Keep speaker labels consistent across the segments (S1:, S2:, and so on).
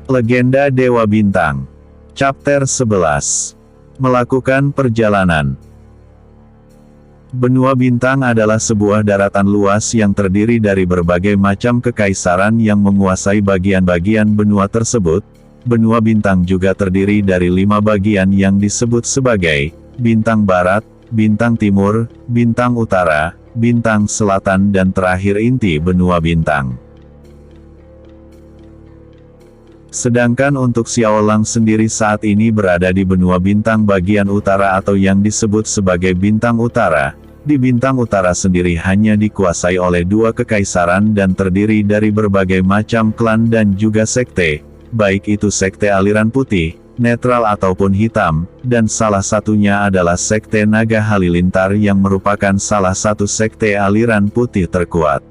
S1: Legenda Dewa Bintang. Chapter 11. Melakukan perjalanan. Benua bintang adalah sebuah daratan luas yang terdiri dari berbagai macam kekaisaran yang menguasai bagian-bagian benua tersebut. Benua bintang juga terdiri dari 5 bagian yang disebut sebagai Bintang Barat, Bintang Timur, Bintang Utara, Bintang Selatan dan terakhir inti benua bintang. Sedangkan untuk Xiaolang sendiri saat ini berada di benua bintang bagian utara atau yang disebut sebagai Bintang Utara. Di Bintang Utara sendiri hanya dikuasai oleh 2 kekaisaran dan terdiri dari berbagai macam klan dan juga sekte, baik itu sekte aliran putih, netral ataupun hitam, dan salah satunya adalah sekte Naga Halilintar yang merupakan salah satu sekte aliran putih terkuat.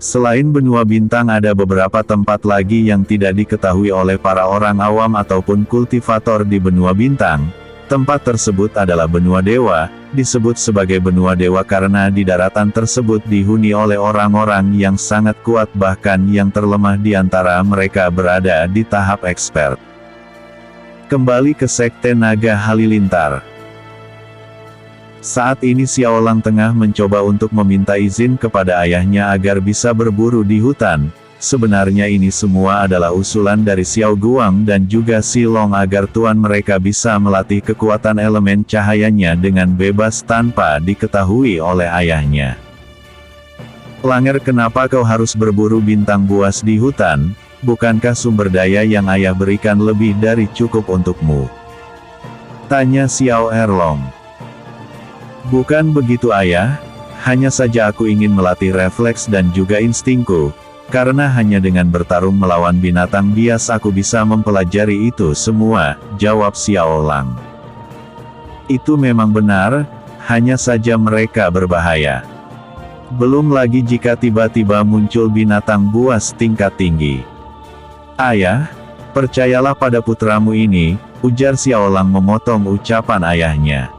S1: Selain benua bintang ada beberapa tempat lagi yang tidak diketahui oleh para orang awam ataupun kultivator di benua bintang. Tempat tersebut adalah benua dewa, disebut sebagai benua dewa karena di daratan tersebut dihuni oleh orang-orang yang sangat kuat bahkan yang terlemah di antara mereka berada di tahap expert. Kembali ke sekte Naga Halilintar. Saat ini Xiaolang tengah mencoba untuk meminta izin kepada ayahnya agar bisa berburu di hutan. Sebenarnya ini semua adalah usulan dari Xiao Guang dan juga Si Long agar tuan mereka bisa melatih kekuatan elemen cahayanya dengan bebas tanpa diketahui oleh ayahnya. Langer, kenapa kau harus berburu bintang buas di hutan? Bukankah sumber daya yang ayah berikan lebih dari cukup untukmu? Tanya Xiao Erlong. Bukan begitu ayah, hanya saja aku ingin melatih refleks dan juga instingku, karena hanya dengan bertarung melawan binatang bias aku bisa mempelajari itu semua, jawab Xiaolang. Itu memang benar, hanya saja mereka berbahaya. Belum lagi jika tiba-tiba muncul binatang buas tingkat tinggi. Ayah, percayalah pada putramu ini, ujar Xiaolang memotong ucapan ayahnya.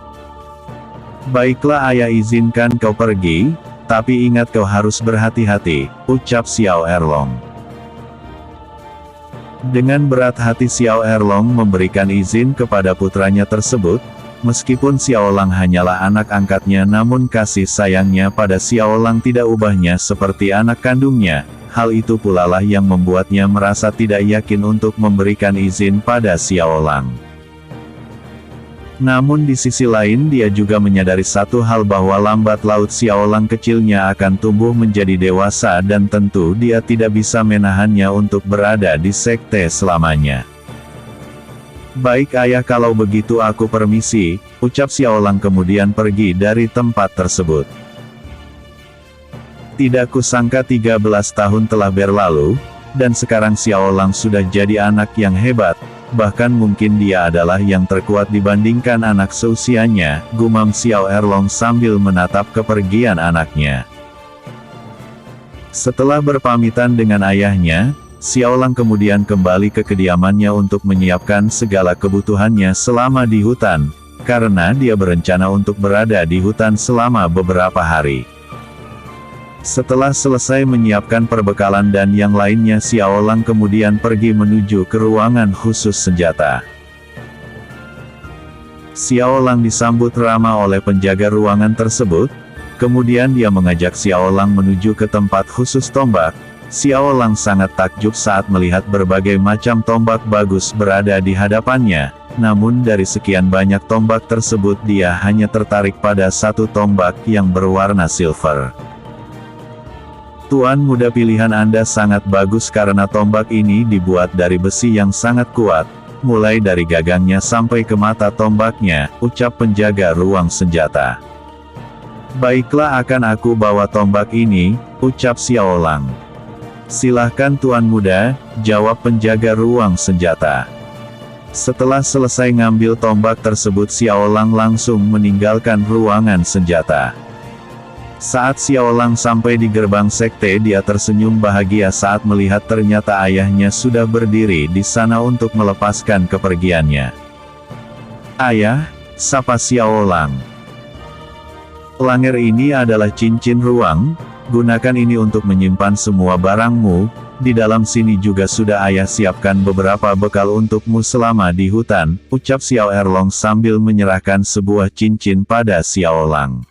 S1: Baiklah ayah, izinkan kau pergi, tapi ingat kau harus berhati-hati, ucap Xiao Erlong. Dengan berat hati Xiao Erlong memberikan izin kepada putranya tersebut, meskipun Xiaolang hanyalah anak angkatnya namun kasih sayangnya pada Xiaolang tidak ubahnya seperti anak kandungnya, hal itu pula lah yang membuatnya merasa tidak yakin untuk memberikan izin pada Xiaolang. Namun di sisi lain dia juga menyadari satu hal bahwa lambat laut Xiaolang kecilnya akan tumbuh menjadi dewasa dan tentu dia tidak bisa menahannya untuk berada di sekte selamanya. Baik ayah, kalau begitu aku permisi, ucap Xiaolang kemudian pergi dari tempat tersebut. Tidak kusangka 13 tahun telah berlalu, dan sekarang Xiaolang sudah jadi anak yang hebat. Bahkan mungkin dia adalah yang terkuat dibandingkan anak seusianya, gumam Xiao Erlong sambil menatap kepergian anaknya. Setelah berpamitan dengan ayahnya, Xiaolang kemudian kembali ke kediamannya untuk menyiapkan segala kebutuhannya selama di hutan, karena dia berencana untuk berada di hutan selama beberapa hari. Setelah selesai menyiapkan perbekalan dan yang lainnya, Xiaolang kemudian pergi menuju ke ruangan khusus senjata. Xiaolang disambut ramah oleh penjaga ruangan tersebut, kemudian dia mengajak Xiaolang menuju ke tempat khusus tombak. Xiaolang sangat takjub saat melihat berbagai macam tombak bagus berada di hadapannya, namun dari sekian banyak tombak tersebut dia hanya tertarik pada satu tombak yang berwarna silver. Tuan muda, pilihan Anda sangat bagus karena tombak ini dibuat dari besi yang sangat kuat, mulai dari gagangnya sampai ke mata tombaknya, ucap penjaga ruang senjata. Baiklah, akan aku bawa tombak ini, ucap Xiaolang. Silahkan tuan muda, jawab penjaga ruang senjata. Setelah selesai ngambil tombak tersebut, Xiaolang langsung meninggalkan ruangan senjata. Saat Xiaolang sampai di gerbang sekte, dia tersenyum bahagia saat melihat ternyata ayahnya sudah berdiri di sana untuk melepaskan kepergiannya. Ayah, sapa Xiaolang. Langer, ini adalah cincin ruang, gunakan ini untuk menyimpan semua barangmu, di dalam sini juga sudah ayah siapkan beberapa bekal untukmu selama di hutan, ucap Xiao Erlong sambil menyerahkan sebuah cincin pada Xiao Lang.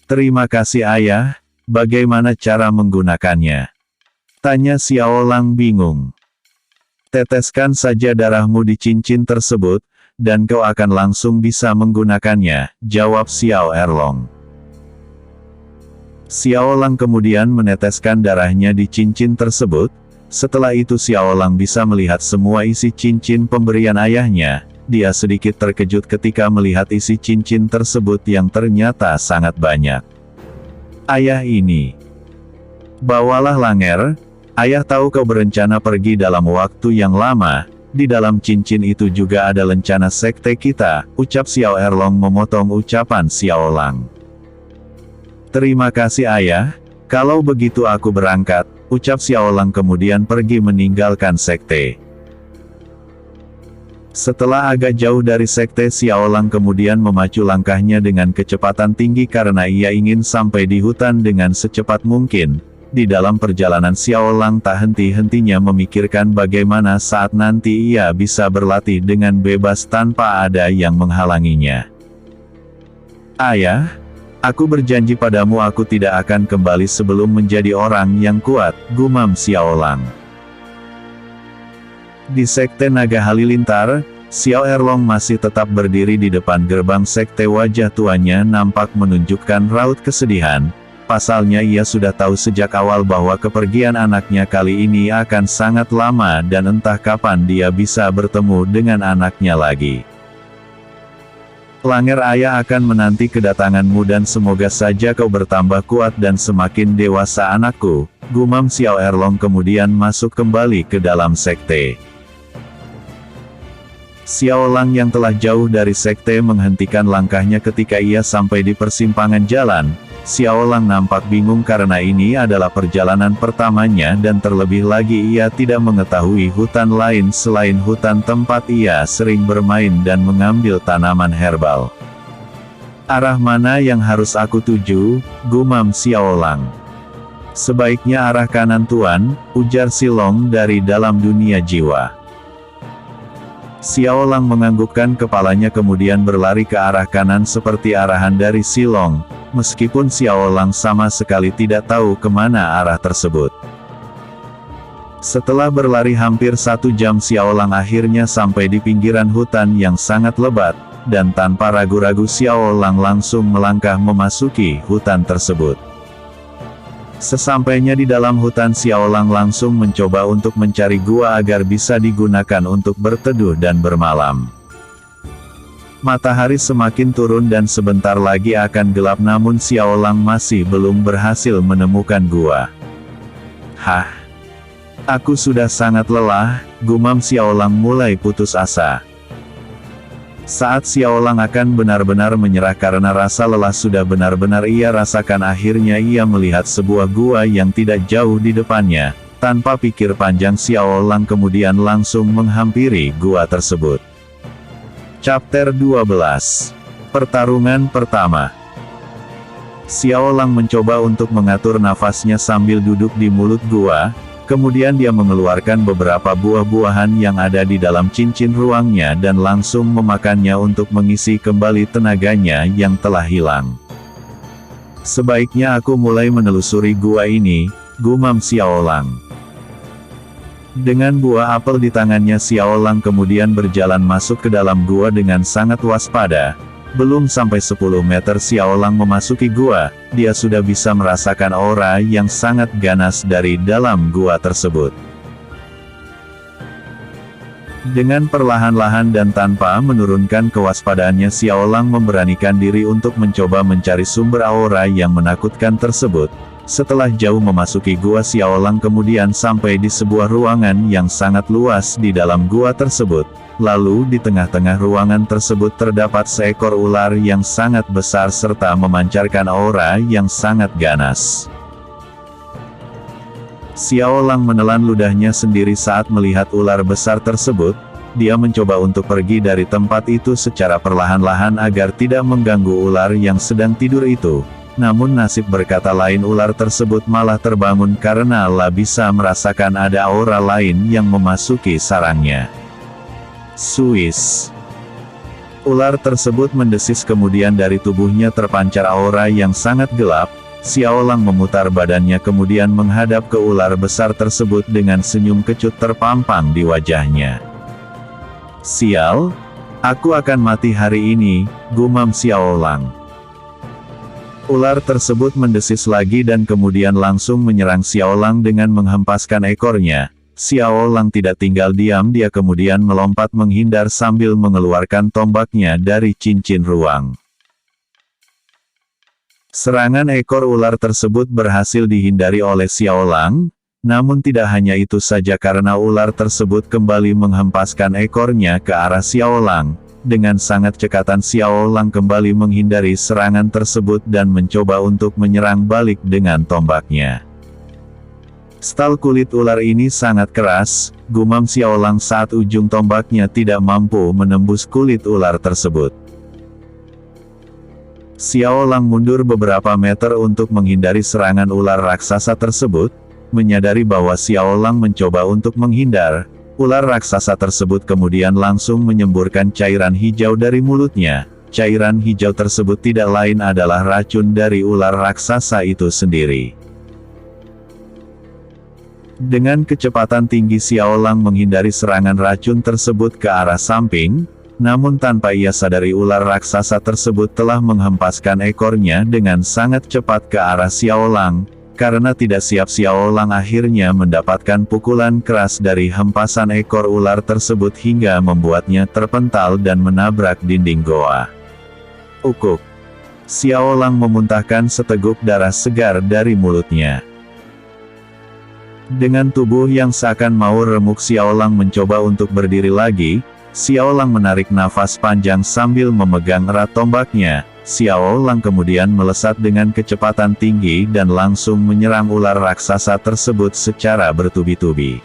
S1: Terima kasih ayah, bagaimana cara menggunakannya? Tanya Xiao Lang bingung. Teteskan saja darahmu di cincin tersebut, dan kau akan langsung bisa menggunakannya, jawab Xiao Erlong. Xiao Lang kemudian meneteskan darahnya di cincin tersebut. Setelah itu Xiao Lang bisa melihat semua isi cincin pemberian ayahnya. Dia sedikit terkejut ketika melihat isi cincin tersebut yang ternyata sangat banyak. Ayah ini. Bawalah Langer. Ayah tahu kau berencana pergi dalam waktu yang lama, di dalam cincin itu juga ada lencana sekte kita, ucap Xiao Erlong memotong ucapan Xiao Lang. Terima kasih ayah, kalau begitu aku berangkat, ucap Xiao Lang kemudian pergi meninggalkan sekte. Setelah agak jauh dari sekte, Xiao Lang kemudian memacu langkahnya dengan kecepatan tinggi karena ia ingin sampai di hutan dengan secepat mungkin. Di dalam perjalanan Xiao Lang tak henti-hentinya memikirkan bagaimana saat nanti ia bisa berlatih dengan bebas tanpa ada yang menghalanginya. Ayah, aku berjanji padamu aku tidak akan kembali sebelum menjadi orang yang kuat, gumam Xiao Lang. Di sekte Naga Halilintar, Xiao Erlong masih tetap berdiri di depan gerbang sekte. Wajah tuanya nampak menunjukkan raut kesedihan. Pasalnya ia sudah tahu sejak awal bahwa kepergian anaknya kali ini akan sangat lama dan entah kapan dia bisa bertemu dengan anaknya lagi. Langer, ayah akan menanti kedatanganmu dan semoga saja kau bertambah kuat dan semakin dewasa anakku, gumam Xiao Erlong kemudian masuk kembali ke dalam sekte. Xiao Lang yang telah jauh dari sekte menghentikan langkahnya ketika ia sampai di persimpangan jalan. Xiao Lang nampak bingung karena ini adalah perjalanan pertamanya dan terlebih lagi ia tidak mengetahui hutan lain selain hutan tempat ia sering bermain dan mengambil tanaman herbal. Arah mana yang harus aku tuju, gumam Xiao Lang. Sebaiknya arah kanan tuan, ujar Silong dari dalam dunia jiwa. Xiao Lang menganggukkan kepalanya kemudian berlari ke arah kanan seperti arahan dari Silong, meskipun Xiao Lang sama sekali tidak tahu kemana arah tersebut. Setelah berlari hampir 1 jam Xiao Lang akhirnya sampai di pinggiran hutan yang sangat lebat, dan tanpa ragu-ragu Xiao Lang langsung melangkah memasuki hutan tersebut. Sesampainya di dalam hutan Xiao Lang langsung mencoba untuk mencari gua agar bisa digunakan untuk berteduh dan bermalam. Matahari semakin turun dan sebentar lagi akan gelap namun Xiao Lang masih belum berhasil menemukan gua. Hah? Aku sudah sangat lelah, gumam Xiao Lang mulai putus asa. Saat Xiao Lang akan benar-benar menyerah karena rasa lelah sudah benar-benar ia rasakan, akhirnya ia melihat sebuah gua yang tidak jauh di depannya. Tanpa pikir panjang Xiao Lang kemudian langsung menghampiri gua tersebut. Chapter 12. Pertarungan pertama. Xiao Lang mencoba untuk mengatur nafasnya sambil duduk di mulut gua. Kemudian dia mengeluarkan beberapa buah-buahan yang ada di dalam cincin ruangnya dan langsung memakannya untuk mengisi kembali tenaganya yang telah hilang. Sebaiknya aku mulai menelusuri gua ini, gumam Xiao Lang. Dengan buah apel di tangannya Xiao Lang kemudian berjalan masuk ke dalam gua dengan sangat waspada. Belum sampai 10 meter Xiao Lang memasuki gua, dia sudah bisa merasakan aura yang sangat ganas dari dalam gua tersebut. Dengan perlahan-lahan dan tanpa menurunkan kewaspadaannya Xiao Lang memberanikan diri untuk mencoba mencari sumber aura yang menakutkan tersebut. Setelah jauh memasuki gua Xiao Lang kemudian sampai di sebuah ruangan yang sangat luas di dalam gua tersebut. Lalu di tengah-tengah ruangan tersebut terdapat seekor ular yang sangat besar serta memancarkan aura yang sangat ganas. Xiao Lang menelan ludahnya sendiri saat melihat ular besar tersebut. Dia mencoba untuk pergi dari tempat itu secara perlahan-lahan agar tidak mengganggu ular yang sedang tidur itu. namun nasib berkata lain, ular tersebut malah terbangun karena La bisa merasakan ada aura lain yang memasuki sarangnya. Suis. Ular tersebut mendesis, kemudian dari tubuhnya terpancar aura yang sangat gelap. Xiaolang memutar badannya kemudian menghadap ke ular besar tersebut dengan senyum kecut terpampang di wajahnya. "Sial, aku akan mati hari ini," gumam Xiaolang. Ular tersebut mendesis lagi dan kemudian langsung menyerang Xiaolang dengan menghempaskan ekornya. Xiaolang tidak tinggal diam, dia kemudian melompat menghindar sambil mengeluarkan tombaknya dari cincin ruang. Serangan ekor ular tersebut berhasil dihindari oleh Xiaolang, namun tidak hanya itu saja karena ular tersebut kembali menghempaskan ekornya ke arah Xiaolang. Dengan sangat cekatan Xiaolang kembali menghindari serangan tersebut dan mencoba untuk menyerang balik dengan tombaknya. "Stal kulit ular ini sangat keras," gumam Xiaolang saat ujung tombaknya tidak mampu menembus kulit ular tersebut. Xiaolang mundur beberapa meter untuk menghindari serangan ular raksasa tersebut. Menyadari bahwa Xiaolang mencoba untuk menghindar, ular raksasa tersebut kemudian langsung menyemburkan cairan hijau dari mulutnya. Cairan hijau tersebut tidak lain adalah racun dari ular raksasa itu sendiri. Dengan kecepatan tinggi Xiaolang menghindari serangan racun tersebut ke arah samping. Namun tanpa ia sadari ular raksasa tersebut telah menghempaskan ekornya dengan sangat cepat ke arah Xiaolang. Karena tidak siap, Xiaolang akhirnya mendapatkan pukulan keras dari hempasan ekor ular tersebut hingga membuatnya terpental dan menabrak dinding goa. Ukuk. Xiaolang memuntahkan seteguk darah segar dari mulutnya. Dengan tubuh yang seakan mau remuk, Xiaolang mencoba untuk berdiri lagi. Xiaolang menarik nafas panjang sambil memegang erat tombaknya. Xiaolang kemudian melesat dengan kecepatan tinggi dan langsung menyerang ular raksasa tersebut secara bertubi-tubi.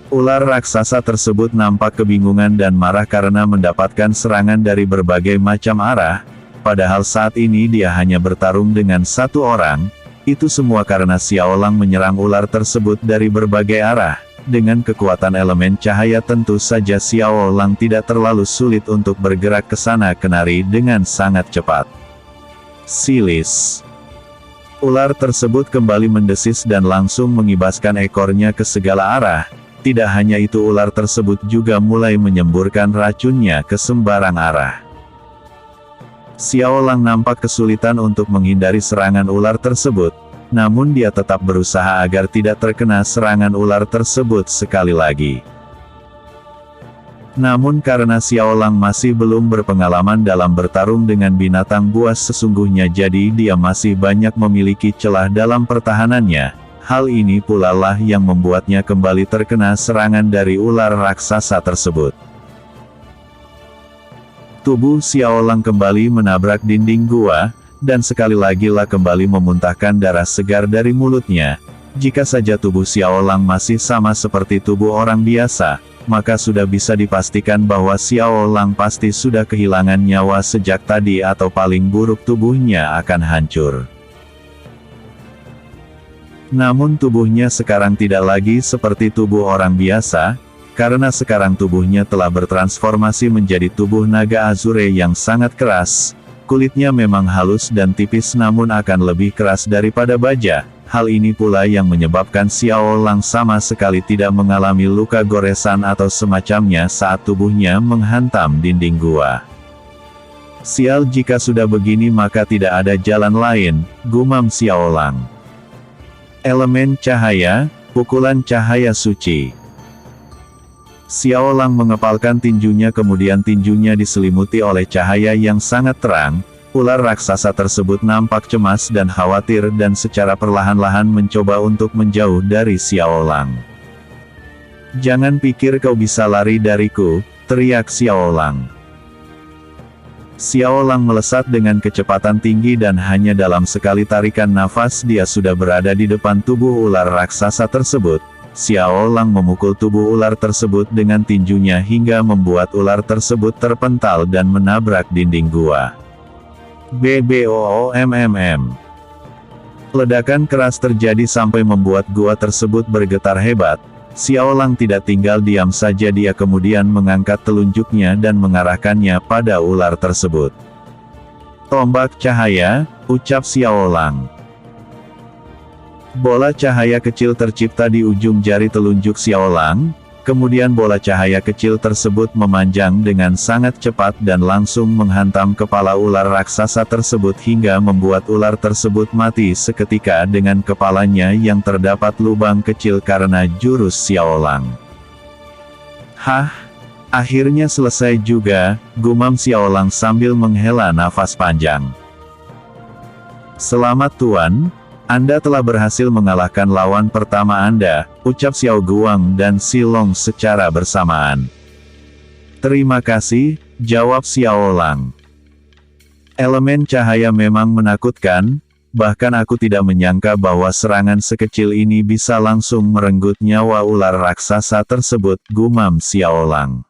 S1: Ular raksasa tersebut nampak kebingungan dan marah karena mendapatkan serangan dari berbagai macam arah. Padahal saat ini dia hanya bertarung dengan satu orang. Itu semua karena Xiaolang menyerang ular tersebut dari berbagai arah. Dengan kekuatan elemen cahaya tentu saja Xiaolang tidak terlalu sulit untuk bergerak ke sana kemari dengan sangat cepat. Silis. Ular tersebut kembali mendesis dan langsung mengibaskan ekornya ke segala arah. Tidak hanya itu, ular tersebut juga mulai menyemburkan racunnya ke sembarang arah. Xiaolang nampak kesulitan untuk menghindari serangan ular tersebut. Namun dia tetap berusaha agar tidak terkena serangan ular tersebut sekali lagi. Namun karena Xiaolang masih belum berpengalaman dalam bertarung dengan binatang buas sesungguhnya, jadi dia masih banyak memiliki celah dalam pertahanannya. Hal ini pula lah yang membuatnya kembali terkena serangan dari ular raksasa tersebut. Tubuh Xiaolang kembali menabrak dinding gua. Dan sekali lagi lah kembali memuntahkan darah segar dari mulutnya. Jika saja tubuh Xiaolang masih sama seperti tubuh orang biasa, maka sudah bisa dipastikan bahwa Xiaolang pasti sudah kehilangan nyawa sejak tadi atau paling buruk tubuhnya akan hancur. Namun tubuhnya sekarang tidak lagi seperti tubuh orang biasa, karena sekarang tubuhnya telah bertransformasi menjadi tubuh naga azure yang sangat keras. Kulitnya memang halus dan tipis namun akan lebih keras daripada baja. Hal ini pula yang menyebabkan Xiaolang sama sekali tidak mengalami luka goresan atau semacamnya saat tubuhnya menghantam dinding gua. Sial, jika sudah begini maka tidak ada jalan lain, gumam Xiaolang. Elemen cahaya, pukulan cahaya suci. Xiaolang mengepalkan tinjunya kemudian tinjunya diselimuti oleh cahaya yang sangat terang. Ular raksasa tersebut nampak cemas dan khawatir dan secara perlahan-lahan mencoba untuk menjauh dari Xiaolang. "Jangan pikir kau bisa lari dariku," teriak Xiaolang. Xiaolang melesat dengan kecepatan tinggi dan hanya dalam sekali tarikan nafas dia sudah berada di depan tubuh ular raksasa tersebut. Xiaolang memukul tubuh ular tersebut dengan tinjunya hingga membuat ular tersebut terpental dan menabrak dinding gua. BBOOMMM. Ledakan keras terjadi sampai membuat gua tersebut bergetar hebat. Xiaolang tidak tinggal diam saja, dia kemudian mengangkat telunjuknya dan mengarahkannya pada ular tersebut. Tombak cahaya, ucap Xiaolang. Bola cahaya kecil tercipta di ujung jari telunjuk Xiaolang, kemudian bola cahaya kecil tersebut memanjang dengan sangat cepat dan langsung menghantam kepala ular raksasa tersebut hingga membuat ular tersebut mati seketika dengan kepalanya yang terdapat lubang kecil karena jurus Xiaolang. Hah? Akhirnya selesai juga, gumam Xiaolang sambil menghela nafas panjang. Selamat Tuan. Anda telah berhasil mengalahkan lawan pertama Anda, ucap Xiao Guang dan Silong secara bersamaan. Terima kasih, jawab Xiaolang. Elemen cahaya memang menakutkan, bahkan aku tidak menyangka bahwa serangan sekecil ini bisa langsung merenggut nyawa ular raksasa tersebut, gumam Xiaolang.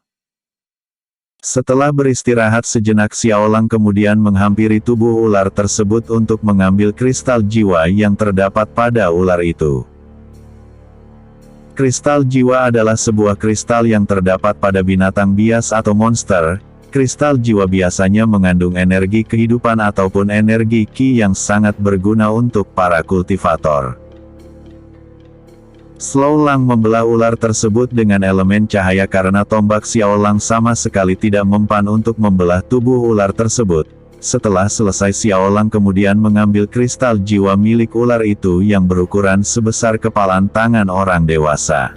S1: Setelah beristirahat sejenak, Xiaolang kemudian menghampiri tubuh ular tersebut untuk mengambil kristal jiwa yang terdapat pada ular itu. Kristal jiwa adalah sebuah kristal yang terdapat pada binatang bias atau monster. Kristal jiwa biasanya mengandung energi kehidupan ataupun energi ki yang sangat berguna untuk para kultivator. Xiaolang membelah ular tersebut dengan elemen cahaya karena tombak Xiaolang sama sekali tidak mempan untuk membelah tubuh ular tersebut. Setelah selesai, Xiaolang kemudian mengambil kristal jiwa milik ular itu yang berukuran sebesar kepalan tangan orang dewasa.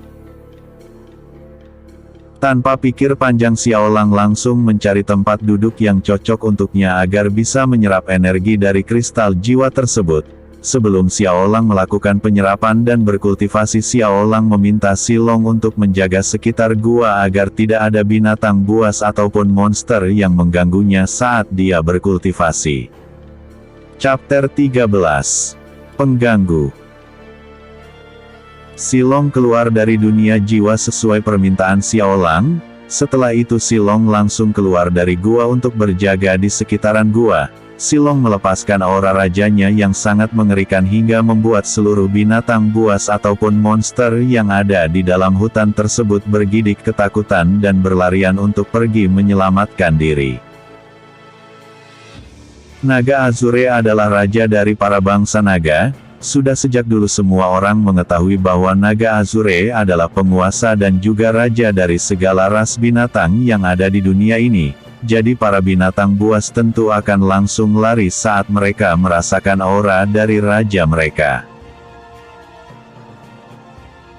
S1: Tanpa pikir panjang, Xiaolang langsung mencari tempat duduk yang cocok untuknya agar bisa menyerap energi dari kristal jiwa tersebut. Sebelum Xiaolang melakukan penyerapan dan berkultivasi, Xiaolang meminta Silong untuk menjaga sekitar gua agar tidak ada binatang buas ataupun monster yang mengganggunya saat dia berkultivasi. Chapter 13. Pengganggu. Silong keluar dari dunia jiwa sesuai permintaan Xiaolang. Setelah itu Silong langsung keluar dari gua untuk berjaga di sekitaran gua. Silong melepaskan aura rajanya yang sangat mengerikan hingga membuat seluruh binatang buas ataupun monster yang ada di dalam hutan tersebut bergidik ketakutan dan berlarian untuk pergi menyelamatkan diri. Naga Azure adalah raja dari para bangsa naga. Sudah sejak dulu semua orang mengetahui bahwa Naga Azure adalah penguasa dan juga raja dari segala ras binatang yang ada di dunia ini. Jadi para binatang buas tentu akan langsung lari saat mereka merasakan aura dari raja mereka.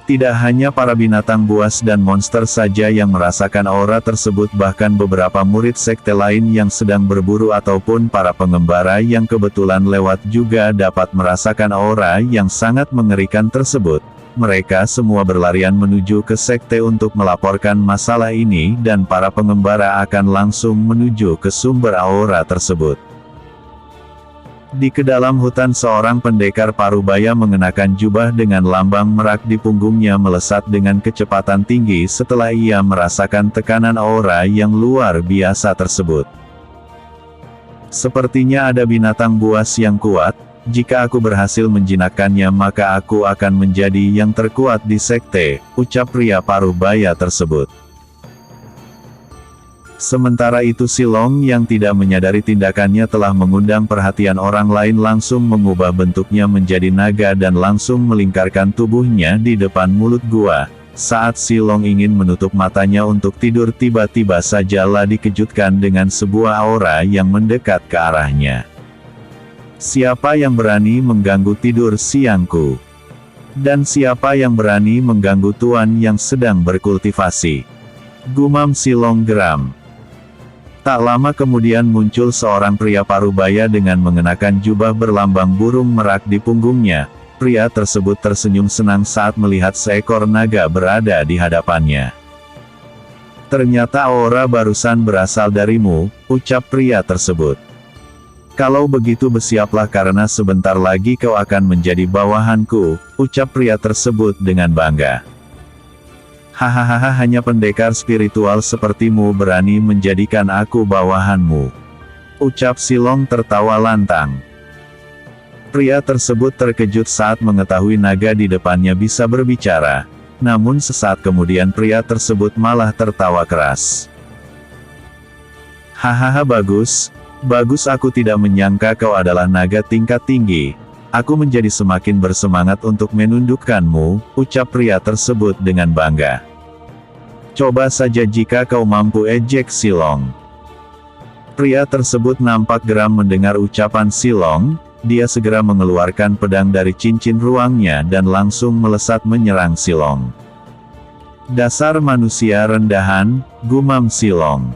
S1: Tidak hanya para binatang buas dan monster saja yang merasakan aura tersebut, bahkan beberapa murid sekte lain yang sedang berburu ataupun para pengembara yang kebetulan lewat juga dapat merasakan aura yang sangat mengerikan tersebut. Mereka semua berlarian menuju ke sekte untuk melaporkan masalah ini dan para pengembara akan langsung menuju ke sumber aura tersebut. Di kedalam hutan, seorang pendekar parubaya mengenakan jubah dengan lambang merak di punggungnya melesat dengan kecepatan tinggi setelah ia merasakan tekanan aura yang luar biasa tersebut. Sepertinya ada binatang buas yang kuat. Jika aku berhasil menjinakkannya maka aku akan menjadi yang terkuat di sekte, ucap pria parubaya tersebut. Sementara itu Silong yang tidak menyadari tindakannya telah mengundang perhatian orang lain langsung mengubah bentuknya menjadi naga dan langsung melingkarkan tubuhnya di depan mulut gua. Saat Silong ingin menutup matanya untuk tidur, tiba-tiba sajalah dikejutkan dengan sebuah aura yang mendekat ke arahnya. Siapa yang berani mengganggu tidur siangku? Dan siapa yang berani mengganggu tuan yang sedang berkultivasi? Gumam Silong geram. Tak lama kemudian muncul seorang pria parubaya dengan mengenakan jubah berlambang burung merak di punggungnya. Pria tersebut tersenyum senang saat melihat seekor naga berada di hadapannya. Ternyata aura barusan berasal darimu, ucap pria tersebut. Kalau begitu bersiaplah karena sebentar lagi kau akan menjadi bawahanku, ucap pria tersebut dengan bangga. Hahaha, hanya pendekar spiritual sepertimu berani menjadikan aku bawahanmu. Ucap Silong tertawa lantang. Pria tersebut terkejut saat mengetahui naga di depannya bisa berbicara. Namun sesaat kemudian pria tersebut malah tertawa keras. Hahaha, bagus. Bagus, aku tidak menyangka kau adalah naga tingkat tinggi. Aku menjadi semakin bersemangat untuk menundukkanmu, ucap pria tersebut dengan bangga. Coba saja jika kau mampu, ejek Silong. Pria tersebut nampak geram mendengar ucapan Silong. Dia segera mengeluarkan pedang dari cincin ruangnya dan langsung melesat menyerang Silong. Dasar manusia rendahan, gumam Silong.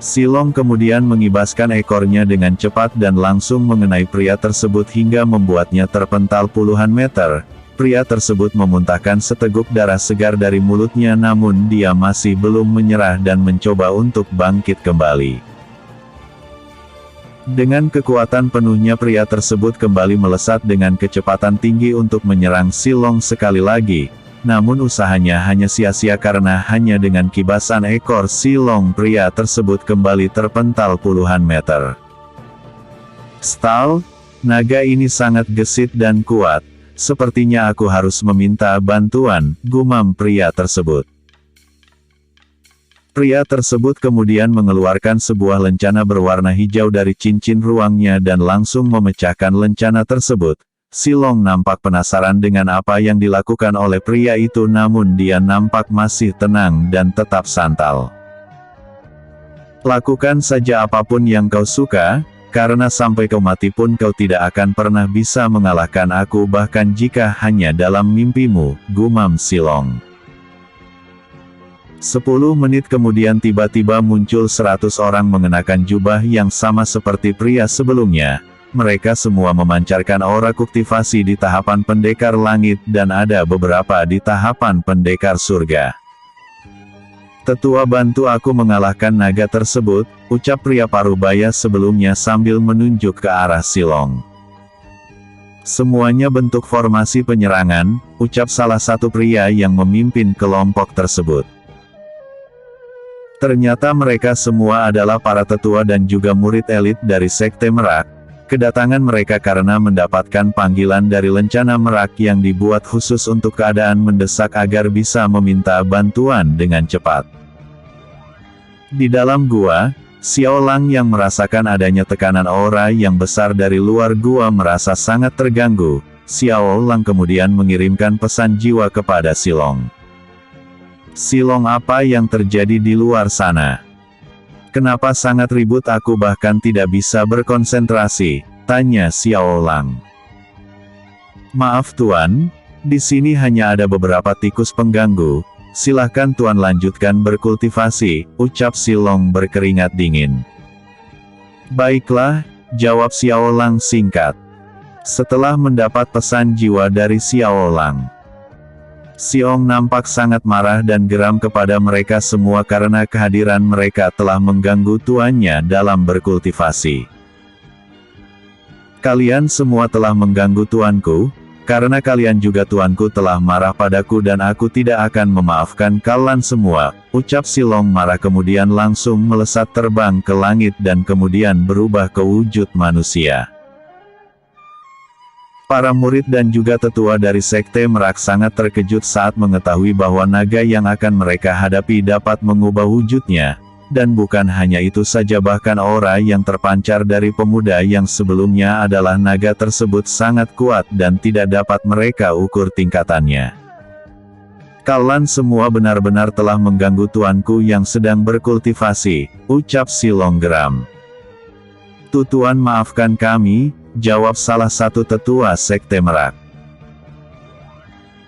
S1: Silong kemudian mengibaskan ekornya dengan cepat dan langsung mengenai pria tersebut hingga membuatnya terpental puluhan meter. Pria tersebut memuntahkan seteguk darah segar dari mulutnya, namun dia masih belum menyerah dan mencoba untuk bangkit kembali. Dengan kekuatan penuhnya pria tersebut kembali melesat dengan kecepatan tinggi untuk menyerang Silong sekali lagi. Namun usahanya hanya sia-sia karena hanya dengan kibasan ekor Silong pria tersebut kembali terpental puluhan meter. Stal, naga ini sangat gesit dan kuat. Sepertinya aku harus meminta bantuan, gumam pria tersebut. Pria tersebut kemudian mengeluarkan sebuah lencana berwarna hijau dari cincin ruangnya dan langsung memecahkan lencana tersebut. Silong nampak penasaran dengan apa yang dilakukan oleh pria itu, namun dia nampak masih tenang dan tetap santal. Lakukan saja apapun yang kau suka, karena sampai kau mati pun kau tidak akan pernah bisa mengalahkan aku, bahkan jika hanya dalam mimpimu, gumam Silong. 10 menit kemudian tiba-tiba muncul 100 orang mengenakan jubah yang sama seperti pria sebelumnya. Mereka semua memancarkan aura kultivasi di tahapan pendekar langit dan ada beberapa di tahapan pendekar surga. Tetua, bantu aku mengalahkan naga tersebut, ucap pria parubaya sebelumnya sambil menunjuk ke arah Silong. Semuanya bentuk formasi penyerangan, ucap salah satu pria yang memimpin kelompok tersebut. Ternyata mereka semua adalah para tetua dan juga murid elit dari Sekte Merak. Kedatangan mereka karena mendapatkan panggilan dari lencana Merak yang dibuat khusus untuk keadaan mendesak agar bisa meminta bantuan dengan cepat. Di dalam gua, Xiao Lang yang merasakan adanya tekanan aura yang besar dari luar gua merasa sangat terganggu. Xiao Lang kemudian mengirimkan pesan jiwa kepada Silong. Silong, apa yang terjadi di luar sana? Kenapa sangat ribut, aku bahkan tidak bisa berkonsentrasi, tanya Xiao Lang. Maaf Tuan, di sini hanya ada beberapa tikus pengganggu, silahkan Tuan lanjutkan berkultivasi, ucap Silong berkeringat dingin. Baiklah, jawab Xiao Lang singkat. Setelah mendapat pesan jiwa dari Xiao Lang, Silong nampak sangat marah dan geram kepada mereka semua karena kehadiran mereka telah mengganggu tuannya dalam berkultivasi. Kalian semua telah mengganggu tuanku, karena kalian juga tuanku telah marah padaku dan aku tidak akan memaafkan kalian semua, ucap Silong marah kemudian langsung melesat terbang ke langit dan kemudian berubah ke wujud manusia. Para murid dan juga tetua dari Sekte Merak sangat terkejut saat mengetahui bahwa naga yang akan mereka hadapi dapat mengubah wujudnya. Dan bukan hanya itu saja, bahkan aura yang terpancar dari pemuda yang sebelumnya adalah naga tersebut sangat kuat dan tidak dapat mereka ukur tingkatannya. Kalian semua benar-benar telah mengganggu tuanku yang sedang berkultivasi, ucap Silong geram. Tuan, maafkan kami, jawab salah satu tetua Sekte Merak.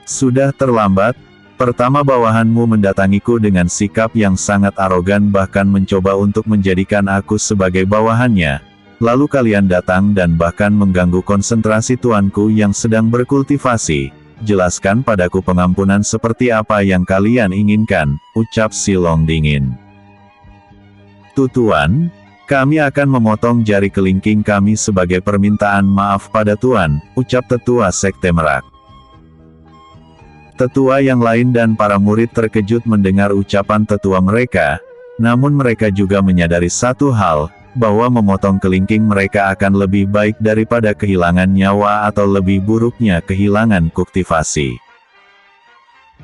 S1: Sudah terlambat. Pertama bawahanmu mendatangiku dengan sikap yang sangat arogan bahkan mencoba untuk menjadikan aku sebagai bawahannya. Lalu kalian datang dan bahkan mengganggu konsentrasi tuanku yang sedang berkultivasi. Jelaskan padaku pengampunan seperti apa yang kalian inginkan, ucap Silong dingin. Tuan, kami akan memotong jari kelingking kami sebagai permintaan maaf pada Tuan, ucap tetua Sekte Merak. Tetua yang lain dan para murid terkejut mendengar ucapan tetua mereka, namun mereka juga menyadari satu hal, bahwa memotong kelingking mereka akan lebih baik daripada kehilangan nyawa atau lebih buruknya kehilangan kultivasi.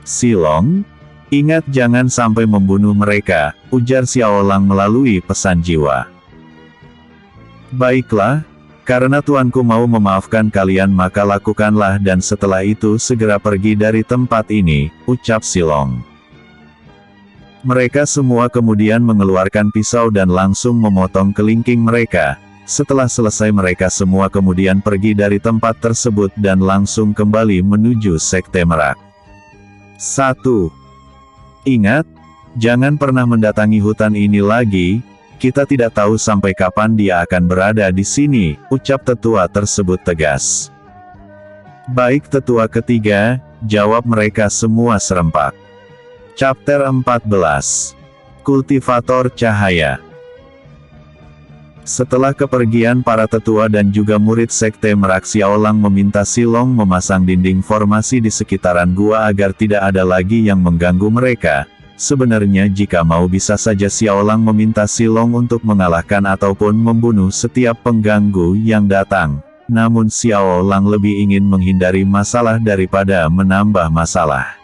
S1: Silong, ingat jangan sampai membunuh mereka, ujar Xiaolang melalui pesan jiwa. Baiklah, karena tuanku mau memaafkan kalian maka lakukanlah dan setelah itu segera pergi dari tempat ini, ucap Silong. Mereka semua kemudian mengeluarkan pisau dan langsung memotong kelingking mereka. Setelah selesai mereka semua kemudian pergi dari tempat tersebut dan langsung kembali menuju Sekte Merak. 1. Ingat, jangan pernah mendatangi hutan ini lagi. Kita tidak tahu sampai kapan dia akan berada di sini, ucap tetua tersebut tegas. Baik tetua ketiga, jawab mereka semua serempak. Chapter 14. Kultivator Cahaya. Setelah kepergian para tetua dan juga murid Sekte Merak, Xiaolang meminta Silong memasang dinding formasi di sekitaran gua agar tidak ada lagi yang mengganggu mereka. Sebenarnya jika mau bisa saja Xiaolang meminta Silong untuk mengalahkan ataupun membunuh setiap pengganggu yang datang. Namun Xiaolang lebih ingin menghindari masalah daripada menambah masalah.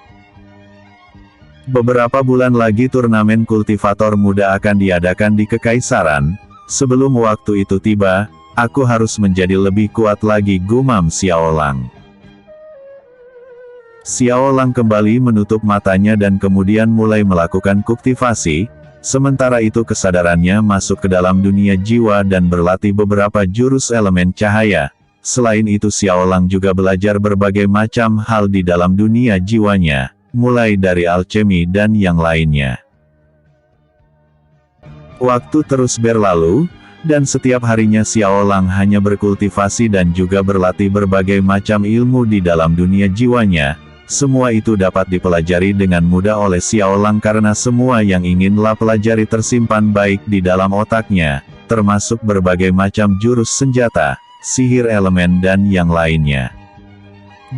S1: Beberapa bulan lagi turnamen kultivator muda akan diadakan di Kekaisaran. Sebelum waktu itu tiba, aku harus menjadi lebih kuat lagi, gumam Xiaolang. Xiaolang kembali menutup matanya dan kemudian mulai melakukan kultivasi, sementara itu kesadarannya masuk ke dalam dunia jiwa dan berlatih beberapa jurus elemen cahaya. Selain itu Xiaolang juga belajar berbagai macam hal di dalam dunia jiwanya, mulai dari alchemy dan yang lainnya. Waktu terus berlalu, dan setiap harinya Xiaolang hanya berkultivasi dan juga berlatih berbagai macam ilmu di dalam dunia jiwanya. Semua itu dapat dipelajari dengan mudah oleh Xiaolang karena semua yang inginlah pelajari tersimpan baik di dalam otaknya, termasuk berbagai macam jurus senjata, sihir elemen dan yang lainnya.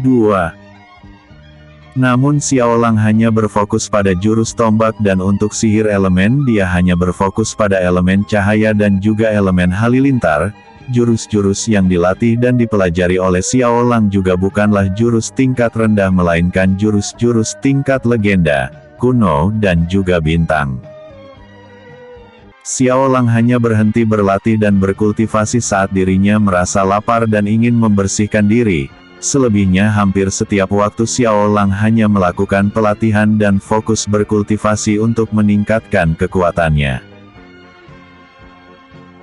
S1: 2. Namun Xiaolang hanya berfokus pada jurus tombak dan untuk sihir elemen dia hanya berfokus pada elemen cahaya dan juga elemen halilintar. Jurus-jurus yang dilatih dan dipelajari oleh Xiaolang juga bukanlah jurus tingkat rendah melainkan jurus-jurus tingkat legenda, kuno dan juga bintang. Xiaolang hanya berhenti berlatih dan berkultivasi saat dirinya merasa lapar dan ingin membersihkan diri. Selebihnya hampir setiap waktu Xiaolang hanya melakukan pelatihan dan fokus berkultivasi untuk meningkatkan kekuatannya.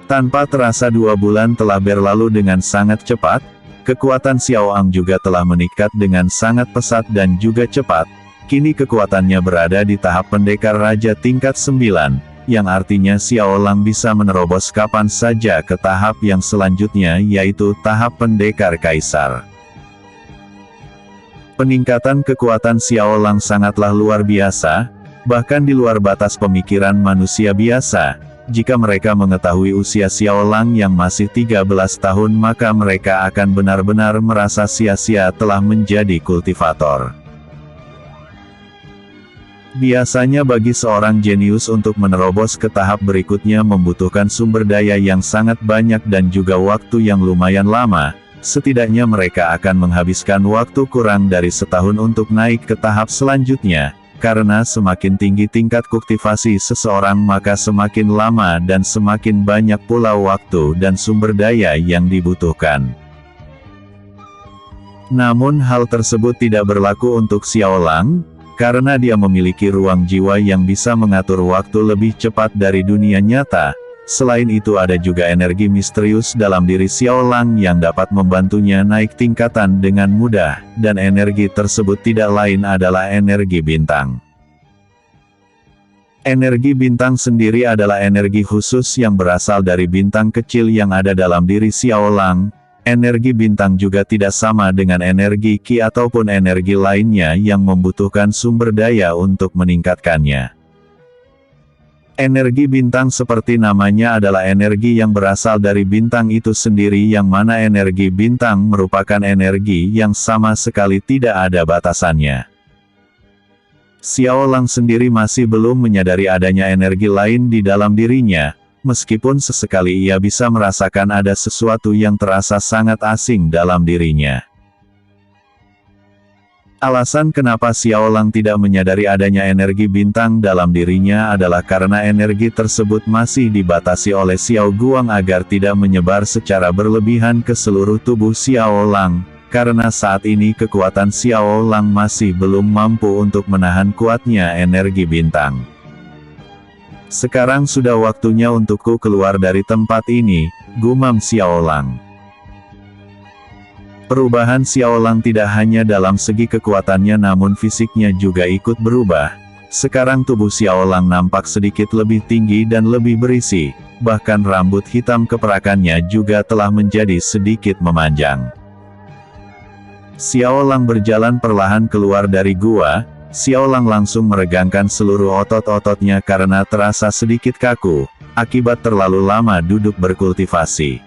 S1: Tanpa terasa 2 bulan telah berlalu dengan sangat cepat, kekuatan Xiaolang juga telah meningkat dengan sangat pesat dan juga cepat. Kini kekuatannya berada di tahap pendekar raja tingkat 9, yang artinya Xiaolang bisa menerobos kapan saja ke tahap yang selanjutnya yaitu tahap pendekar kaisar. Peningkatan kekuatan Xiaolang sangatlah luar biasa, bahkan di luar batas pemikiran manusia biasa. Jika mereka mengetahui usia Xiaolang yang masih 13 tahun maka mereka akan benar-benar merasa sia-sia telah menjadi kultivator. Biasanya bagi seorang jenius untuk menerobos ke tahap berikutnya membutuhkan sumber daya yang sangat banyak dan juga waktu yang lumayan lama. Setidaknya mereka akan menghabiskan waktu kurang dari setahun untuk naik ke tahap selanjutnya. Karena semakin tinggi tingkat kultivasi seseorang maka semakin lama dan semakin banyak pula waktu dan sumber daya yang dibutuhkan. Namun hal tersebut tidak berlaku untuk Xiaolang, karena dia memiliki ruang jiwa yang bisa mengatur waktu lebih cepat dari dunia nyata. Selain itu ada juga energi misterius dalam diri Xiaolang yang dapat membantunya naik tingkatan dengan mudah, dan energi tersebut tidak lain adalah energi bintang. Energi bintang sendiri adalah energi khusus yang berasal dari bintang kecil yang ada dalam diri Xiaolang. Energi bintang juga tidak sama dengan energi Qi ataupun energi lainnya yang membutuhkan sumber daya untuk meningkatkannya. Energi bintang seperti namanya adalah energi yang berasal dari bintang itu sendiri yang mana energi bintang merupakan energi yang sama sekali tidak ada batasannya. Xiaolang sendiri masih belum menyadari adanya energi lain di dalam dirinya, meskipun sesekali ia bisa merasakan ada sesuatu yang terasa sangat asing dalam dirinya. Alasan kenapa Xiaolang tidak menyadari adanya energi bintang dalam dirinya adalah karena energi tersebut masih dibatasi oleh Xiao Guang agar tidak menyebar secara berlebihan ke seluruh tubuh Xiaolang, karena saat ini kekuatan Xiaolang masih belum mampu untuk menahan kuatnya energi bintang. Sekarang sudah waktunya untukku keluar dari tempat ini, gumam Xiaolang. Perubahan Xiaolang tidak hanya dalam segi kekuatannya namun fisiknya juga ikut berubah. Sekarang tubuh Xiaolang nampak sedikit lebih tinggi dan lebih berisi, bahkan rambut hitam keperakannya juga telah menjadi sedikit memanjang. Xiaolang berjalan perlahan keluar dari gua. Xiaolang langsung meregangkan seluruh otot-ototnya karena terasa sedikit kaku, akibat terlalu lama duduk berkultivasi.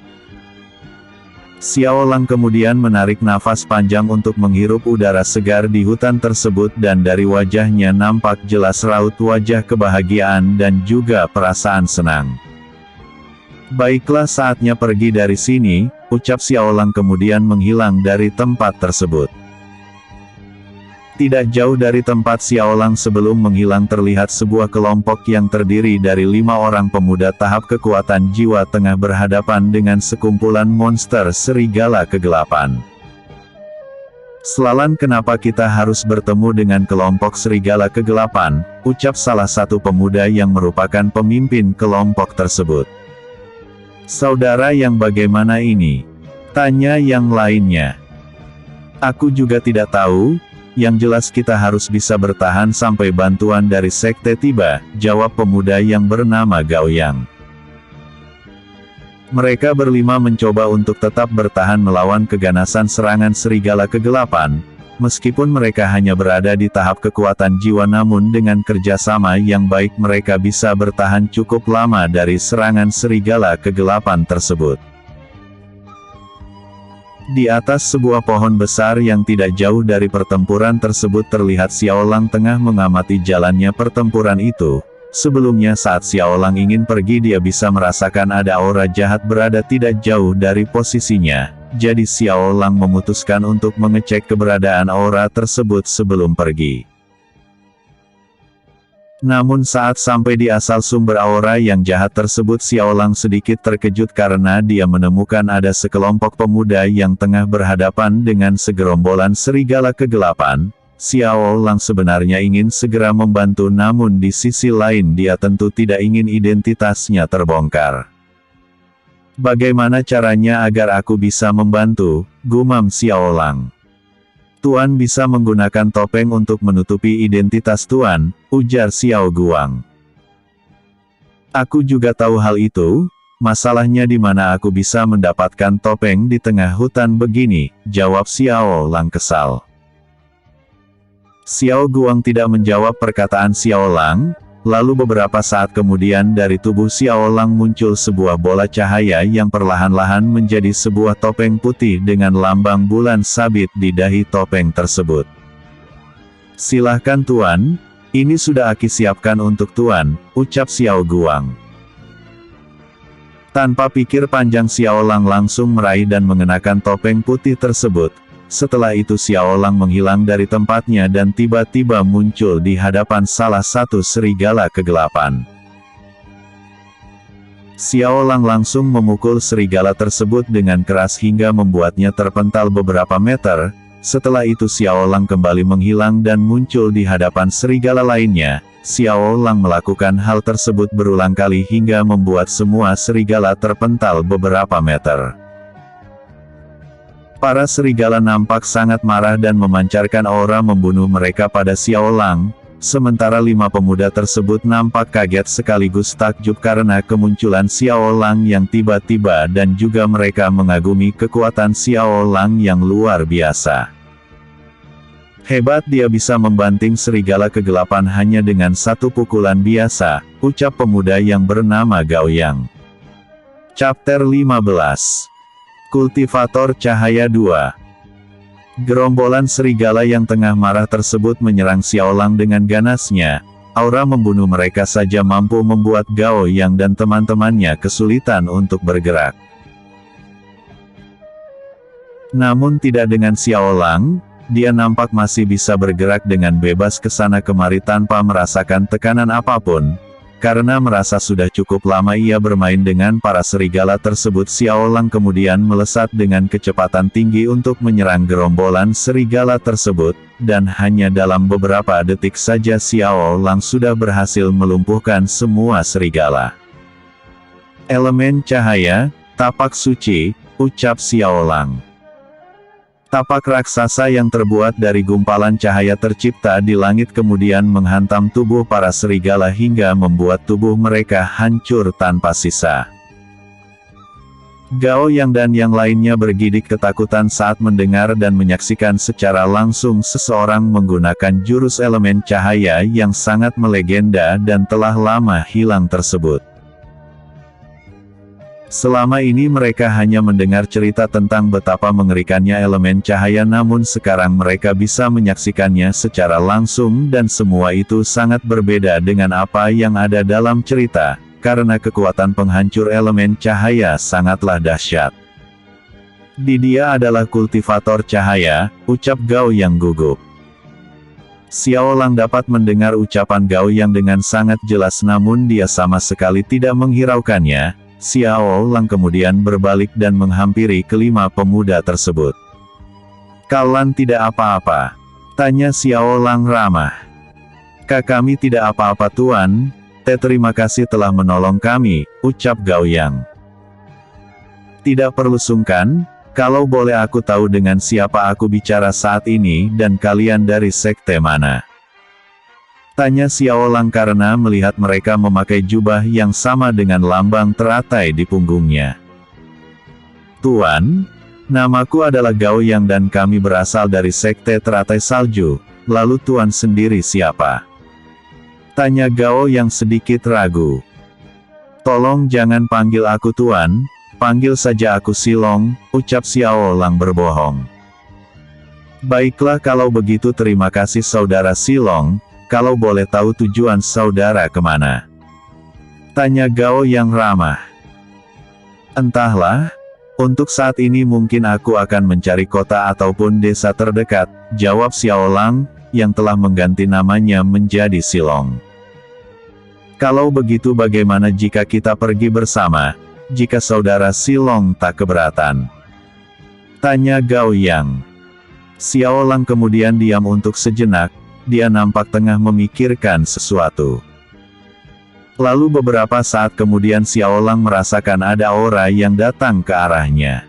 S1: Xiaolang kemudian menarik nafas panjang untuk menghirup udara segar di hutan tersebut dan dari wajahnya nampak jelas raut wajah kebahagiaan dan juga perasaan senang. Baiklah, saatnya pergi dari sini, ucap Xiaolang kemudian menghilang dari tempat tersebut. Tidak jauh dari tempat Xiaolang sebelum menghilang terlihat sebuah kelompok yang terdiri dari 5 orang pemuda tahap kekuatan jiwa tengah berhadapan dengan sekumpulan monster serigala kegelapan. "Selalan, kenapa kita harus bertemu dengan kelompok serigala kegelapan?" ucap salah satu pemuda yang merupakan pemimpin kelompok tersebut. "Saudara yang bagaimana ini?" tanya yang lainnya. "Aku juga tidak tahu. Yang jelas kita harus bisa bertahan sampai bantuan dari sekte tiba," jawab pemuda yang bernama Gao Yang. Mereka berlima mencoba untuk tetap bertahan melawan keganasan serangan serigala kegelapan. Meskipun mereka hanya berada di tahap kekuatan jiwa namun dengan kerjasama yang baik mereka bisa bertahan cukup lama dari serangan serigala kegelapan tersebut. Di atas sebuah pohon besar yang tidak jauh dari pertempuran tersebut terlihat Xiaolang tengah mengamati jalannya pertempuran itu. Sebelumnya saat Xiaolang ingin pergi dia bisa merasakan ada aura jahat berada tidak jauh dari posisinya. Jadi Xiaolang memutuskan untuk mengecek keberadaan aura tersebut sebelum pergi. Namun saat sampai di asal sumber aura yang jahat tersebut Xiaolang sedikit terkejut karena dia menemukan ada sekelompok pemuda yang tengah berhadapan dengan segerombolan serigala kegelapan. Xiaolang sebenarnya ingin segera membantu namun di sisi lain dia tentu tidak ingin identitasnya terbongkar. "Bagaimana caranya agar aku bisa membantu?" gumam Xiaolang. "Tuan bisa menggunakan topeng untuk menutupi identitas Tuan," ujar Xiao Guang. "Aku juga tahu hal itu, masalahnya di mana aku bisa mendapatkan topeng di tengah hutan begini," jawab Xiaolang kesal. Xiao Guang tidak menjawab perkataan Xiaolang. Lalu beberapa saat kemudian dari tubuh Xiaolang muncul sebuah bola cahaya yang perlahan-lahan menjadi sebuah topeng putih dengan lambang bulan sabit di dahi topeng tersebut. "Silahkan Tuan, ini sudah aku siapkan untuk Tuan," ucap Xiao Guang. Tanpa pikir panjang Xiaolang langsung meraih dan mengenakan topeng putih tersebut. Setelah itu Xiaolang menghilang dari tempatnya dan tiba-tiba muncul di hadapan salah satu serigala kegelapan. Xiaolang langsung memukul serigala tersebut dengan keras hingga membuatnya terpental beberapa meter. Setelah itu Xiaolang kembali menghilang dan muncul di hadapan serigala lainnya. Xiaolang melakukan hal tersebut berulang kali hingga membuat semua serigala terpental beberapa meter. Para serigala nampak sangat marah dan memancarkan aura membunuh mereka pada Xiaolang, sementara 5 pemuda tersebut nampak kaget sekaligus takjub karena kemunculan Xiaolang yang tiba-tiba dan juga mereka mengagumi kekuatan Xiaolang yang luar biasa. "Hebat, dia bisa membanting serigala kegelapan hanya dengan satu pukulan biasa," ucap pemuda yang bernama Gao Yang. Chapter 15 Kultivator Cahaya 2. Gerombolan serigala yang tengah marah tersebut menyerang Xiaolang dengan ganasnya. aura membunuh mereka saja mampu membuat Gao Yang dan teman-temannya kesulitan untuk bergerak. Namun tidak dengan Xiao Lang, dia nampak masih bisa bergerak dengan bebas ke sana kemari tanpa merasakan tekanan apapun. Karena merasa sudah cukup lama ia bermain dengan para serigala tersebut, Xiao Lang kemudian melesat dengan kecepatan tinggi untuk menyerang gerombolan serigala tersebut, dan hanya dalam beberapa detik saja Xiao Lang sudah berhasil melumpuhkan semua serigala. Elemen cahaya, tapak suci, ucap Xiao Lang. Tapak raksasa yang terbuat dari gumpalan cahaya tercipta di langit kemudian menghantam tubuh para serigala hingga membuat tubuh mereka hancur tanpa sisa. Gao Yang dan yang lainnya bergidik ketakutan saat mendengar dan menyaksikan secara langsung seseorang menggunakan jurus elemen cahaya yang sangat melegenda dan telah lama hilang tersebut. Selama ini mereka hanya mendengar cerita tentang betapa mengerikannya elemen cahaya, namun sekarang mereka bisa menyaksikannya secara langsung dan semua itu sangat berbeda dengan apa yang ada dalam cerita, karena kekuatan penghancur elemen cahaya sangatlah dahsyat. Dia adalah kultivator cahaya, ucap Gao Yang gugup. Xiao Lang dapat mendengar ucapan Gao Yang dengan sangat jelas namun dia sama sekali tidak menghiraukannya. Xiao Lang kemudian berbalik dan menghampiri kelima pemuda tersebut. "Kalian tidak apa-apa?" tanya Xiao Lang ramah. Kami tidak apa-apa Tuan, terima kasih telah menolong kami," ucap Gao Yang. "Tidak perlu sungkan, kalau boleh aku tahu dengan siapa aku bicara saat ini dan kalian dari sekte mana?" tanya Xiao Lang karena melihat mereka memakai jubah yang sama dengan lambang teratai di punggungnya. "Tuan, namaku adalah Gao Yang dan kami berasal dari sekte teratai salju, lalu Tuan sendiri siapa?" tanya Gao Yang sedikit ragu. "Tolong jangan panggil aku Tuan, panggil saja aku Silong," ucap Xiao Lang berbohong. "Baiklah kalau begitu terima kasih Saudara Silong. Kalau boleh tahu tujuan saudara kemana?" tanya Gao Yang ramah. "Entahlah, untuk saat ini mungkin aku akan mencari kota ataupun desa terdekat," jawab Xiao Lang, yang telah mengganti namanya menjadi Silong. "Kalau begitu bagaimana jika kita pergi bersama, jika saudara Silong tak keberatan?" tanya Gao Yang. Xiao Lang kemudian diam untuk sejenak. Dia nampak tengah memikirkan sesuatu. Lalu beberapa saat kemudian Xiao Lang merasakan ada aura yang datang ke arahnya.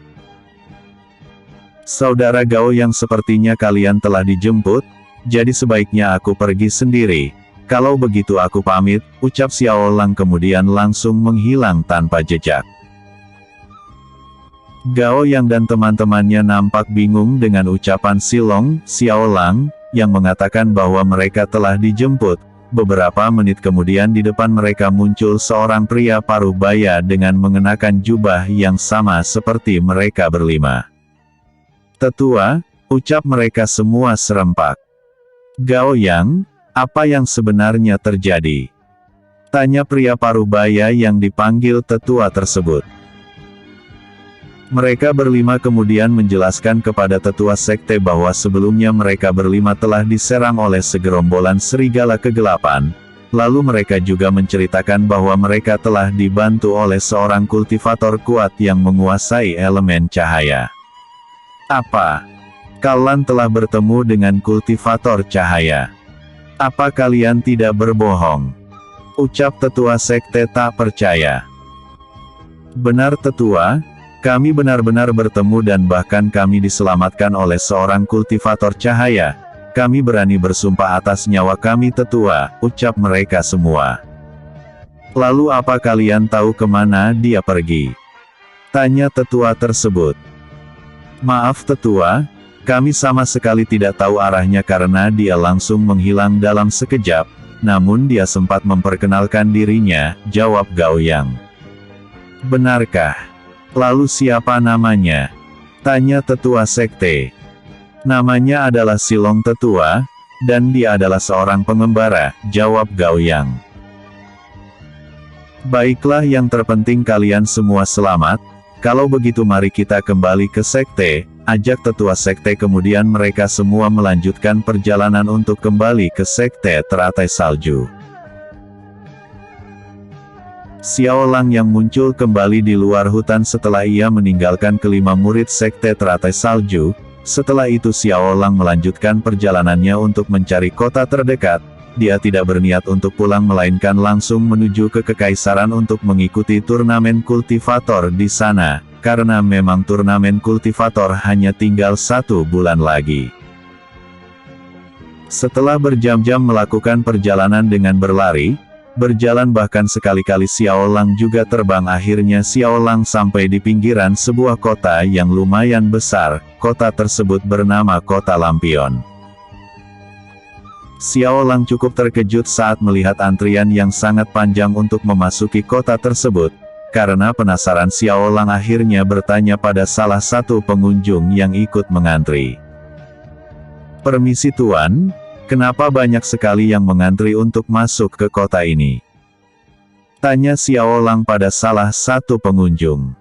S1: "Saudara Gao Yang, sepertinya kalian telah dijemput, jadi sebaiknya aku pergi sendiri. Kalau begitu aku pamit," ucap Xiao Lang kemudian langsung menghilang tanpa jejak. Gao Yang dan teman-temannya nampak bingung dengan ucapan Xiao Lang, yang mengatakan bahwa mereka telah dijemput. Beberapa menit kemudian di depan mereka muncul seorang pria paruh baya dengan mengenakan jubah yang sama seperti mereka berlima. "Tetua," ucap mereka semua serempak. "Gao Yang, apa yang sebenarnya terjadi?" tanya pria paruh baya yang dipanggil tetua tersebut. Mereka berlima kemudian menjelaskan kepada tetua sekte bahwa sebelumnya mereka berlima telah diserang oleh segerombolan serigala kegelapan, lalu mereka juga menceritakan bahwa mereka telah dibantu oleh seorang kultivator kuat yang menguasai elemen cahaya. "Apa? Kalian telah bertemu dengan kultivator cahaya? Apa kalian tidak berbohong?" ucap tetua sekte tak percaya. "Benar tetua. Kami benar-benar bertemu dan bahkan kami diselamatkan oleh seorang kultivator cahaya. Kami berani bersumpah atas nyawa kami tetua," ucap mereka semua. "Lalu apa kalian tahu kemana dia pergi?" tanya tetua tersebut. "Maaf tetua, kami sama sekali tidak tahu arahnya karena dia langsung menghilang dalam sekejap, namun dia sempat memperkenalkan dirinya," jawab Gao Yang. "Benarkah? Lalu siapa namanya?" tanya tetua sekte. "Namanya adalah Silong tetua," dan dia adalah seorang pengembara, jawab Gao Yang. Baiklah, yang terpenting kalian semua selamat. Kalau begitu mari kita kembali ke sekte, ajak tetua sekte. Kemudian mereka semua melanjutkan perjalanan untuk kembali ke sekte teratai salju. Xiao Lang yang muncul kembali di luar hutan setelah ia meninggalkan kelima murid sekte teratai salju. Setelah itu Xiao Lang melanjutkan perjalanannya untuk mencari kota terdekat. Dia tidak berniat untuk pulang melainkan langsung menuju ke Kekaisaran untuk mengikuti turnamen kultivator di sana, karena memang turnamen kultivator hanya tinggal 1 bulan lagi. Setelah berjam-jam melakukan perjalanan dengan berjalan bahkan sekali-kali Xiao Lang juga terbang. Akhirnya Xiao Lang sampai di pinggiran sebuah kota yang lumayan besar. Kota tersebut bernama Kota Lampion. Xiao Lang cukup terkejut saat melihat antrian yang sangat panjang untuk memasuki kota tersebut. Karena penasaran, Xiao Lang akhirnya bertanya pada salah satu pengunjung yang ikut mengantri. "Permisi Tuan, kenapa banyak sekali yang mengantri untuk masuk ke kota ini?" tanya Xiao Lang pada salah satu pengunjung.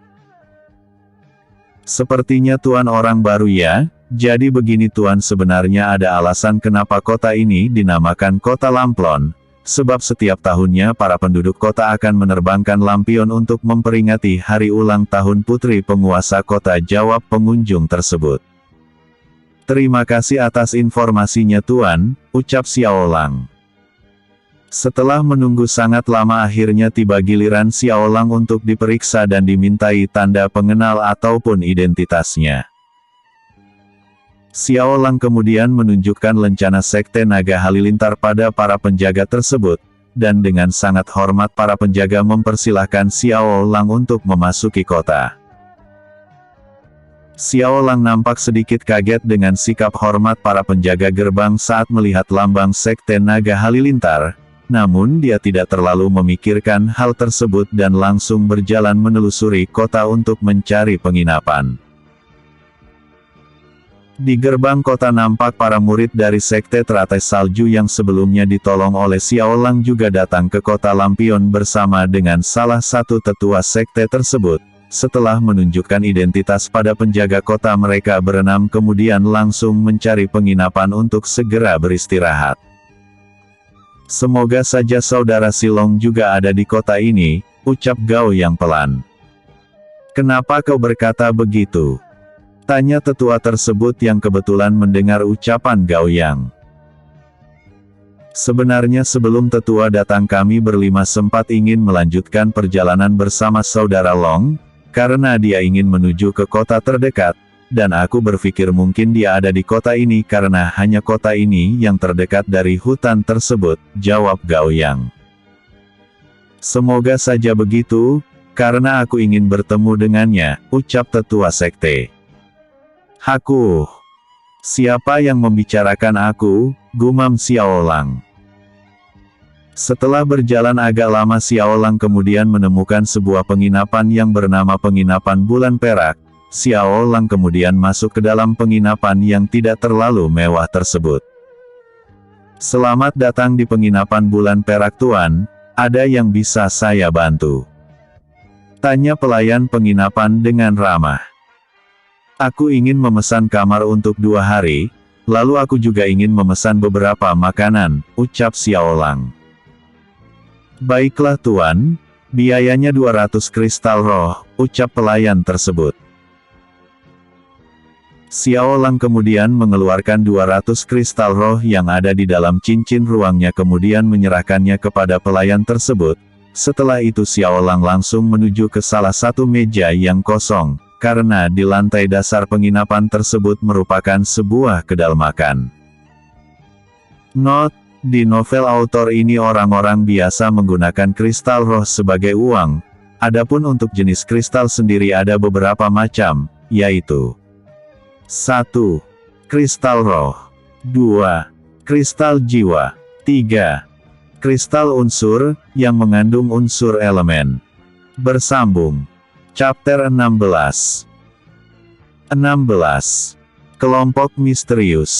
S1: "Sepertinya Tuan orang baru ya? Jadi begini Tuan, sebenarnya ada alasan kenapa kota ini dinamakan Kota Lampion. Sebab setiap tahunnya para penduduk kota akan menerbangkan lampion untuk memperingati hari ulang tahun putri penguasa kota," jawab pengunjung tersebut. "Terima kasih atas informasinya Tuan," ucap Xiao Lang. Setelah menunggu sangat lama, akhirnya tiba giliran Xiao Lang untuk diperiksa dan dimintai tanda pengenal ataupun identitasnya. Xiao Lang kemudian menunjukkan lencana Sekte Naga Halilintar pada para penjaga tersebut, dan dengan sangat hormat para penjaga mempersilahkan Xiao Lang untuk memasuki kota. Xiao Lang nampak sedikit kaget dengan sikap hormat para penjaga gerbang saat melihat lambang Sekte Naga Halilintar, namun dia tidak terlalu memikirkan hal tersebut dan langsung berjalan menelusuri kota untuk mencari penginapan. Di gerbang kota nampak para murid dari Sekte Teratai Salju yang sebelumnya ditolong oleh Xiao Lang juga datang ke Kota Lampion bersama dengan salah satu tetua sekte tersebut. Setelah menunjukkan identitas pada penjaga kota, mereka berenam kemudian langsung mencari penginapan untuk segera beristirahat. "Semoga saja saudara Silong juga ada di kota ini," ucap Gao yang pelan. "Kenapa kau berkata begitu?" tanya tetua tersebut yang kebetulan mendengar ucapan Gao Yang. "Sebenarnya sebelum tetua datang kami berlima sempat ingin melanjutkan perjalanan bersama saudara Long, karena dia ingin menuju ke kota terdekat, dan aku berpikir mungkin dia ada di kota ini karena hanya kota ini yang terdekat dari hutan tersebut," jawab Gao Yang. "Semoga saja begitu, karena aku ingin bertemu dengannya," ucap tetua sekte. "Haku, siapa yang membicarakan aku?" gumam Xiao Lang. Setelah berjalan agak lama, Xiao Lang kemudian menemukan sebuah penginapan yang bernama Penginapan Bulan Perak. Xiao Lang kemudian masuk ke dalam penginapan yang tidak terlalu mewah tersebut. "Selamat datang di Penginapan Bulan Perak Tuan, ada yang bisa saya bantu?" tanya pelayan penginapan dengan ramah. "Aku ingin memesan kamar untuk 2 hari, lalu aku juga ingin memesan beberapa makanan," ucap Xiao Lang. "Baiklah Tuan, biayanya 200 kristal roh," ucap pelayan tersebut. Xiao Lang kemudian mengeluarkan 200 kristal roh yang ada di dalam cincin ruangnya kemudian menyerahkannya kepada pelayan tersebut. Setelah itu Xiao Lang langsung menuju ke salah satu meja yang kosong, karena di lantai dasar penginapan tersebut merupakan sebuah kedai makan. Note: di novel autor ini orang-orang biasa menggunakan kristal roh sebagai uang. Adapun untuk jenis kristal sendiri ada beberapa macam, yaitu 1. Kristal roh, 2. Kristal jiwa, 3. Kristal unsur, yang mengandung unsur elemen. Bersambung. Chapter 16. Kelompok misterius.